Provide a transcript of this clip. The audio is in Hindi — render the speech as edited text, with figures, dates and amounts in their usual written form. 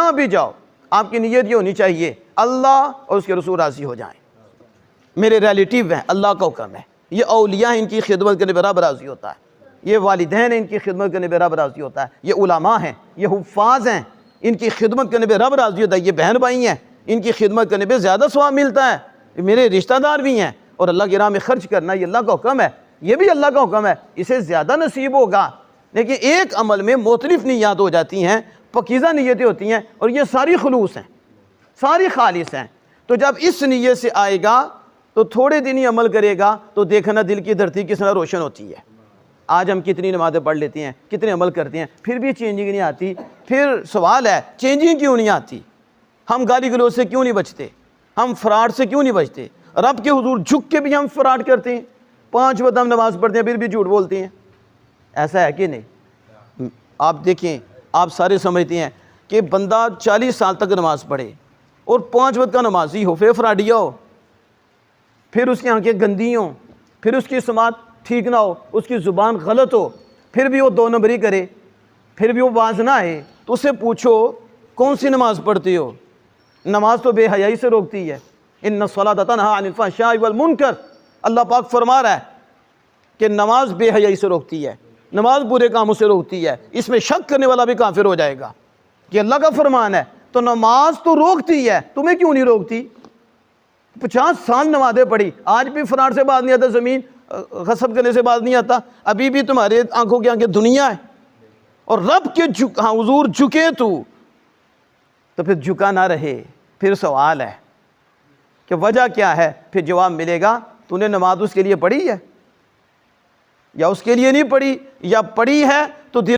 जहाँ भी जाओ आपकी नीयत ये होनी चाहिए अल्लाह और उसके रसूल राज़ी हो जाएं, मेरे रिलेटिव हैं, अल्लाह का हुक्म है, ये औलिया हैं, इनकी खिदमत करने पर रब राज़ी होता है, ये वालिदैन हैं, इनकी खिदमत करने पर रब राज़ी होता है, ये उलमा हैं, ये हुफ़ाज़ हैं, इनकी खिदमत करने पर रब राज़ी होता है, ये बहन भाई हैं, इनकी खिदमत करने पर ज़्यादा सवाब मिलता है, मेरे रिश्तेदार भी हैं, और अल्लाह की राह में खर्च करना ये अल्लाह का हुक्म है, ये भी अल्लाह का हुक्म है, इसे ज़्यादा नसीब होगा। लेकिन एक अमल में मुख्तलिफ नियत हो जाती हैं, पकीज़ा नियतें होती हैं, और ये सारी खुलूस हैं, सारी खालिस हैं। तो जब इस नियत से आएगा तो थोड़े दिन ही अमल करेगा तो देखना दिल की धरती किस तरह रोशन होती है। आज हम कितनी नमाज़ें पढ़ लेते हैं, कितने अमल करते हैं, फिर भी चेंजिंग नहीं आती। फिर सवाल है चेंजिंग क्यों नहीं आती? हम गाली गलौज से क्यों नहीं बचते? हम फ्रॉड से क्यों नहीं बचते? रब के हुजूर झुक के भी हम फ्रॉड करते हैं, 5 वक्त हम नमाज़ पढ़ते हैं फिर भी झूठ बोलते हैं। ऐसा है कि नहीं? आप देखें, आप सारे समझते हैं कि बंदा 40 साल तक नमाज़ पढ़े और 5 वक्त का नमाजी हो, फिर फ्रॉडिया हो, फिर उसकी आंखें गंदी हों, फिर उसकी समात ठीक ना हो, उसकी ज़ुबान गलत हो, फिर भी वो 2 नंबरी करे, फिर भी वो बाज ना आए, तो उससे पूछो कौन सी नमाज़ पढ़ती हो? नमाज तो बेहयाई से रोकती है। इन्ना सलात तनहा अनिल फ़हशाई वल मुनकर, अल्लाह पाक फरमा रहा है कि नमाज बेहयाई से रोकती है, नमाज बुरे कामों से रोकती है। इसमें शक करने वाला भी काफिर हो जाएगा कि अल्लाह का फरमान है। तो नमाज तो रोकती है, तुम्हें क्यों नहीं रोकती? 50 साल नमाज़ें पढ़ी, आज भी फरार से बात नहीं आता, ज़मीन गसब करने से बात नहीं आता, अभी भी तुम्हारे आंखों की आंखें दुनिया है, और रब के हाँ हुजूर झुके तो फिर झुका ना रहे। फिर सवाल है कि वजह क्या है? फिर जवाब मिलेगा, तूने नमाज उसके लिए पढ़ी है या उसके लिए नहीं पढ़ी, या पढ़ी है तो दिल